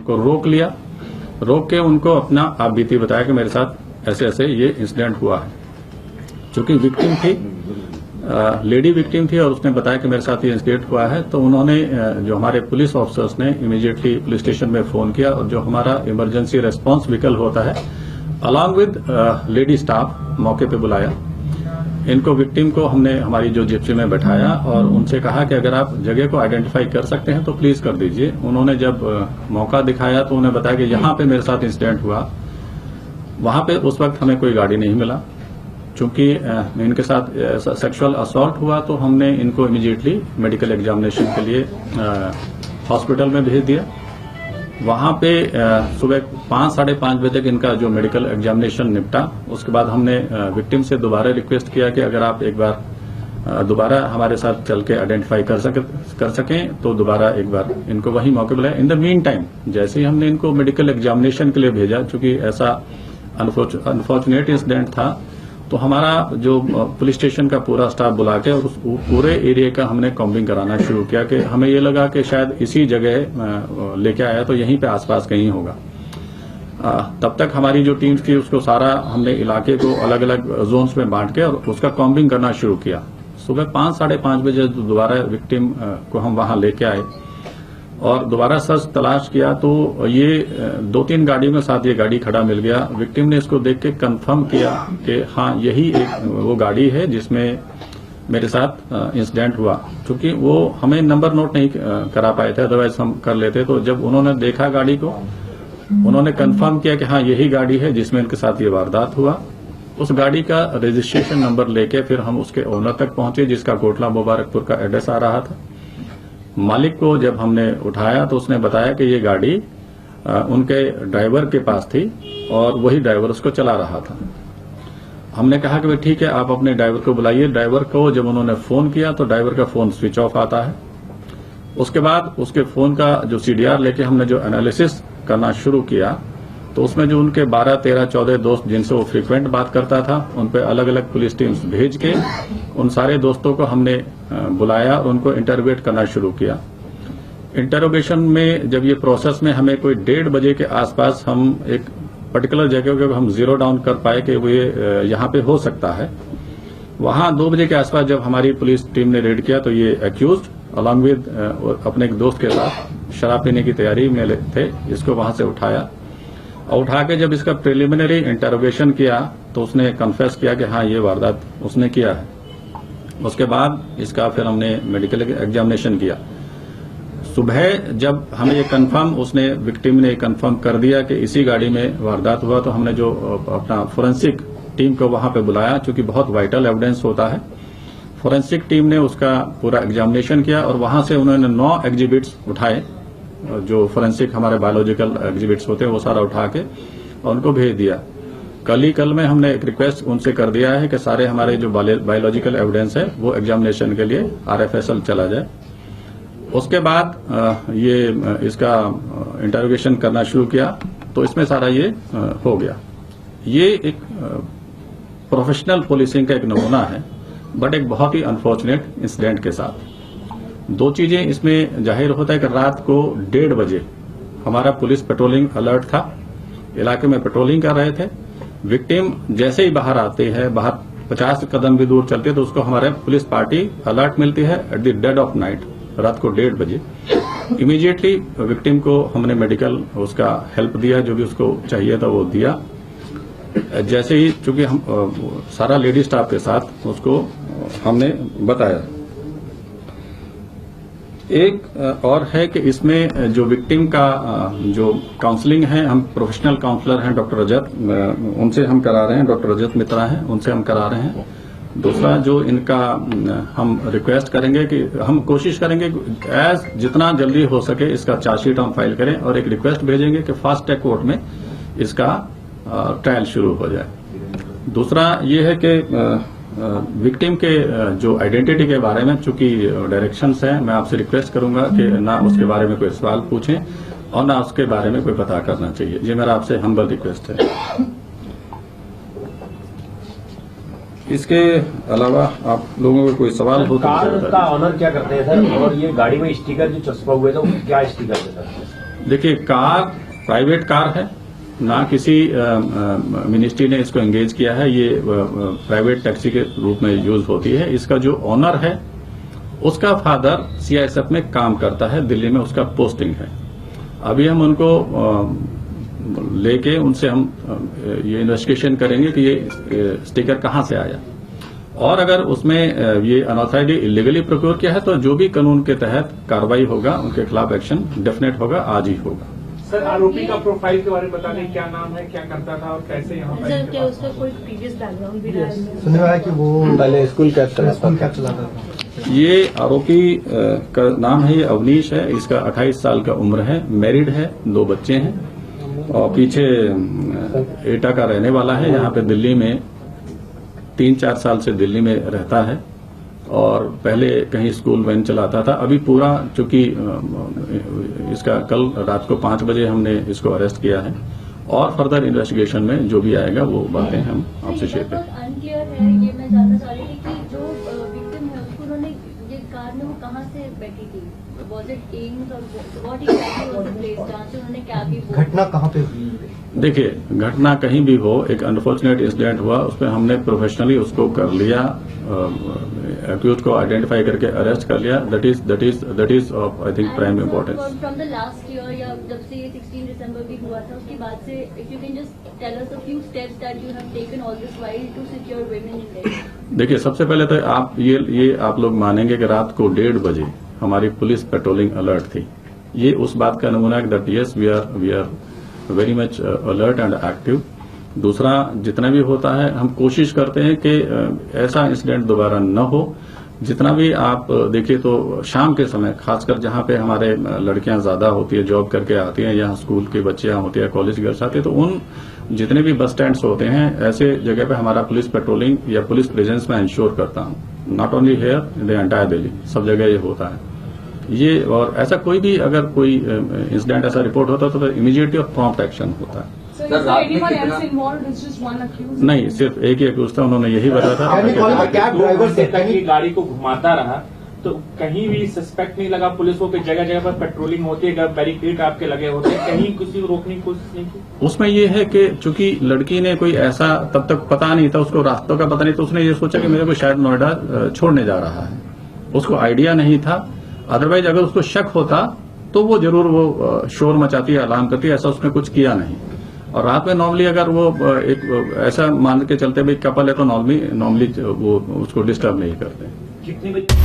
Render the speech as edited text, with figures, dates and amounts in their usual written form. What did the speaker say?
उनको रोक लिया। रोक के उनको अपना आप बीती बताया कि मेरे साथ ऐसे ऐसे ये इंसिडेंट हुआ है। चूंकि विक्टिम थी, लेडी विक्टिम थी और उसने बताया कि मेरे साथ ये इंसिडेंट हुआ है, तो उन्होंने जो हमारे पुलिस ऑफिसर्स ने इमीडिएटली पुलिस स्टेशन में फोन किया और जो हमारा इमरजेंसी रेस्पॉन्स व्हीकल होता है अलॉन्ग विद लेडी स्टाफ मौके पे बुलाया। इनको विक्टिम को हमने हमारी जो जिप्सी में बैठाया और उनसे कहा कि अगर आप जगह को आइडेंटिफाई कर सकते हैं तो प्लीज कर दीजिए। उन्होंने जब मौका दिखाया तो उन्हें बताया कि यहाँ पे मेरे साथ इंसिडेंट हुआ। वहां पे उस वक्त हमें कोई गाड़ी नहीं मिला। चूंकि इनके साथ सेक्सुअल असॉल्ट हुआ तो हमने इनको इमीडिएटली मेडिकल एग्जामिनेशन के लिए हॉस्पिटल में भेज दिया। वहां पे सुबह 5 साढ़े 5 बजे तक इनका जो मेडिकल एग्जामिनेशन निपटा। उसके बाद हमने विक्टिम से दोबारा रिक्वेस्ट किया कि अगर आप एक बार दोबारा हमारे साथ चल के आइडेंटिफाई कर सकें तो दोबारा एक बार इनको वही मौके बुलाया। इन द मीन टाइम जैसे ही हमने इनको मेडिकल एग्जामिनेशन के लिए भेजा, चूंकि ऐसा अनफॉर्चुनेट इंसिडेंट था, तो हमारा जो पुलिस स्टेशन का पूरा स्टाफ बुला के और उस पूरे एरिया का हमने कॉम्बिंग कराना शुरू किया कि हमें ये लगा कि शायद इसी जगह लेके आया तो यहीं पे आसपास कहीं होगा। तब तक हमारी जो टीम थी उसको सारा हमने इलाके को अलग अलग जोन्स में बांट के और उसका कॉम्बिंग करना शुरू किया। सुबह 5 साढ़े 5 बजे दोबारा विक्टिम को हम वहां लेके आए और दोबारा सर्च तलाश किया तो ये 2-3 गाड़ियों के साथ ये गाड़ी खड़ा मिल गया। विक्टिम ने इसको देख के कंफर्म किया कि हाँ यही एक वो गाड़ी है जिसमें मेरे साथ इंसिडेंट हुआ। क्योंकि वो हमें नंबर नोट नहीं करा पाए थे, अदरवाइज हम कर लेते। तो जब उन्होंने देखा गाड़ी को, उन्होंने कंफर्म किया कि हाँ यही गाड़ी है जिसमें इनके साथ ये वारदात हुआ। उस गाड़ी का रजिस्ट्रेशन नंबर लेके फिर हम उसके ओनर तक पहुंचे जिसका कोटला मुबारकपुर का एड्रेस आ रहा था। मालिक को जब हमने उठाया तो उसने बताया कि ये गाड़ी उनके ड्राइवर के पास थी और वही ड्राइवर उसको चला रहा था। हमने कहा कि भाई ठीक है, आप अपने ड्राइवर को बुलाइए। ड्राइवर को जब उन्होंने फोन किया तो ड्राइवर का फोन स्विच ऑफ आता है। उसके बाद उसके फोन का जो सीडीआर लेके हमने जो एनालिसिस करना शुरू किया तो उसमें जो उनके 12, 13, 14 दोस्त जिनसे वो फ्रीक्वेंट बात करता था उन पे अलग अलग पुलिस टीम्स भेज के उन सारे दोस्तों को हमने बुलाया और उनको इंटरोगेट करना शुरू किया। इंटरोगेशन में जब ये प्रोसेस में हमें कोई 1:30 बजे के आसपास हम एक पर्टिकुलर जगह को हम जीरो डाउन कर पाए कि वो ये यहाँ पे हो सकता है। वहां 2 बजे के आसपास जब हमारी पुलिस टीम ने रेड किया तो ये एक्यूज अलॉन्ग विद अपने एक दोस्त के साथ शराब पीने की तैयारी में थे। इसको वहां से उठाया और उठा के जब इसका प्रिलिमिनरी इंटरोगेशन किया तो उसने कन्फेस किया कि हाँ ये वारदात उसने किया है। उसके बाद इसका फिर हमने मेडिकल एग्जामिनेशन किया। सुबह जब हमें ये कंफर्म उसने विक्टिम ने कंफर्म कर दिया कि इसी गाड़ी में वारदात हुआ तो हमने जो अपना फोरेंसिक टीम को वहां पे बुलाया। चूंकि बहुत वाइटल एविडेंस होता है, फोरेंसिक टीम ने उसका पूरा एग्जामिनेशन किया और वहां से उन्होंने 9 एग्जिबिट्स उठाए, जो फोरेंसिक हमारे बायोलॉजिकल एग्जिबिट्स होते हैं वो सारा उठा के और उनको भेज दिया। कल में हमने एक रिक्वेस्ट उनसे कर दिया है कि सारे हमारे जो बायोलॉजिकल एविडेंस है वो एग्जामिनेशन के लिए आरएफएसएल चला जाए। उसके बाद ये इसका इंटरोगेशन करना शुरू किया तो इसमें सारा ये हो गया। ये एक प्रोफेशनल पुलिसिंग का एक नमूना है, बट एक बहुत ही अनफॉर्चुनेट इंसिडेंट के साथ। 2 चीजें इसमें जाहिर होता है कि रात को 1:30 बजे हमारा पुलिस पेट्रोलिंग अलर्ट था, इलाके में पेट्रोलिंग कर रहे थे। विक्टिम जैसे ही बाहर आते हैं, बाहर 50 कदम भी दूर चलते हैं तो उसको हमारे पुलिस पार्टी अलर्ट मिलती है at the dead of night, रात को 1:30 बजे। इमीडिएटली विक्टिम को हमने मेडिकल उसका हेल्प दिया, जो भी उसको चाहिए था वो दिया। जैसे ही चूंकि हम सारा लेडी स्टाफ के साथ उसको हमने बताया। एक और है कि इसमें जो विक्टिम का जो काउंसलिंग है, हम प्रोफेशनल काउंसलर हैं डॉक्टर रजत, उनसे हम करा रहे हैं, डॉक्टर रजत मित्रा हैं, उनसे हम करा रहे हैं। दूसरा जो इनका हम रिक्वेस्ट करेंगे कि हम कोशिश करेंगे जितना जल्दी हो सके इसका चार्जशीट हम फाइल करें और एक रिक्वेस्ट भेजेंगे कि फास्ट ट्रैक कोर्ट में इसका ट्रायल शुरू हो जाए। दूसरा ये है कि विक्टिम के जो आइडेंटिटी के बारे में चूंकि डायरेक्शंस हैं, मैं आपसे रिक्वेस्ट करूंगा कि ना उसके बारे में कोई सवाल पूछें और ना उसके बारे में कोई पता करना चाहिए। ये मेरा आपसे हम्बल रिक्वेस्ट है। इसके अलावा आप लोगों को कोई सवाल हो तो कार का ऑनर क्या करते हैं सर, और ये गाड़ी में स्टिकर जो चस्पा हुए थे वो क्या स्टिकर है सर? देखिए, कार प्राइवेट कार है, ना किसी मिनिस्ट्री ने इसको एंगेज किया है। ये प्राइवेट टैक्सी के रूप में यूज होती है। इसका जो ओनर है उसका फादर सीआईएसएफ में काम करता है, दिल्ली में उसका पोस्टिंग है। अभी हम उनको लेके उनसे हम ये इन्वेस्टिगेशन करेंगे कि ये स्टिकर कहां से आया, और अगर उसमें ये अनऑथराइजली इलीगली प्रोक्योर किया है तो जो भी कानून के तहत कार्रवाई होगा उनके खिलाफ एक्शन डेफिनेट होगा, आज ही होगा। सर, आरोपी का प्रोफाइल के बारे में बता दें, क्या नाम है, क्या करता था और कैसे यहाँ पर? सर, क्या उसका कोई प्रीवियस बैकग्राउंड भी रहा है? सुनने में आया कि वो पहले स्कूल कैब चलाता था। ये आरोपी का नाम है, ये अवनीश है। इसका 28 साल का उम्र है, मैरिड है, 2 बच्चे हैं और पीछे एटा का रहने वाला है। यहाँ पे दिल्ली में 3-4 साल से दिल्ली में रहता है और पहले कहीं स्कूल वैन चलाता था। अभी पूरा, चूंकि इसका कल रात को 5 बजे हमने इसको अरेस्ट किया है और फर्दर इन्वेस्टिगेशन में जो भी आएगा वो बातें हम आपसे शेयर करेंगे। अनक्लियर है, ये मैं जानना चाह रही थी कि जो विक्टिम है उसको उन्होंने ये कार में वो कहाँ से बैठी थी? वाज इट एम्स और what exactly was the place जहाँ से उन्होंने क्या भी घटना कहाँ पे हुई? देखिए, घटना कहीं भी हो, एक अनफॉर्चुनेट इंसिडेंट हुआ, उसमें हमने प्रोफेशनली उसको कर लिया, एक्यूज को आइडेंटिफाई करके अरेस्ट कर लिया। That is of I think prime importance. From the last year या जब से ये 16 दिसंबर भी हुआ था उसके बाद से if you can just tell us a few steps that you have taken all this while to secure women in Delhi. देखिए, सबसे पहले तो आप ये आप लोग मानेंगे कि रात को 1:30 बजे हमारी पुलिस पेट्रोलिंग अलर्ट थी। ये उस बात का नमूना है that yes we are very much alert and active. दूसरा, जितना भी होता है हम कोशिश करते हैं कि ऐसा इंसिडेंट दोबारा न हो। जितना भी आप देखिए तो शाम के समय, खासकर जहां पे हमारे लड़कियां ज्यादा होती है, जॉब करके आती हैं, यहाँ स्कूल के बच्चे होते हैं, कॉलेज गर्ल्स आते हैं, तो उन जितने भी बस स्टैंड्स होते हैं ऐसे जगह पे हमारा पुलिस पेट्रोलिंग या पुलिस प्रेजेंस में इंश्योर करता हूँ। Not only here, in the entire Delhi, सब जगह ये होता है ये। और ऐसा कोई भी अगर कोई इंसिडेंट ऐसा रिपोर्ट होता है तो इमीडिएटली और प्रॉम्प्ट एक्शन होता है। नहीं, सिर्फ एक ही अक्यूज था, उन्होंने यही बताया था। कैब ड्राइवर से की गाड़ी को घुमाता रहा तो कहीं भी सस्पेक्ट नहीं लगा पुलिस को कि जगह जगह पर पेट्रोलिंग होती है, बैरिकेड आपके लगे होते हैं, कहीं किसी को रोकने की कोशिश नहीं की? उसमें ये है कि चूंकि लड़की ने कोई ऐसा तब तक पता नहीं था, उसको रास्तों का पता नहीं, तो उसने ये सोचा कि मेरे को शायद नोएडा छोड़ने जा रहा है, उसको आइडिया नहीं था। अदरवाइज अगर उसको शक होता तो वो जरूर वो शोर मचाती है, अलार्म करती है, ऐसा उसने कुछ किया नहीं। और रात में नॉर्मली अगर वो एक ऐसा मान के चलते भाई कपल है तो नॉर्मली वो उसको डिस्टर्ब नहीं करते। कितने बजे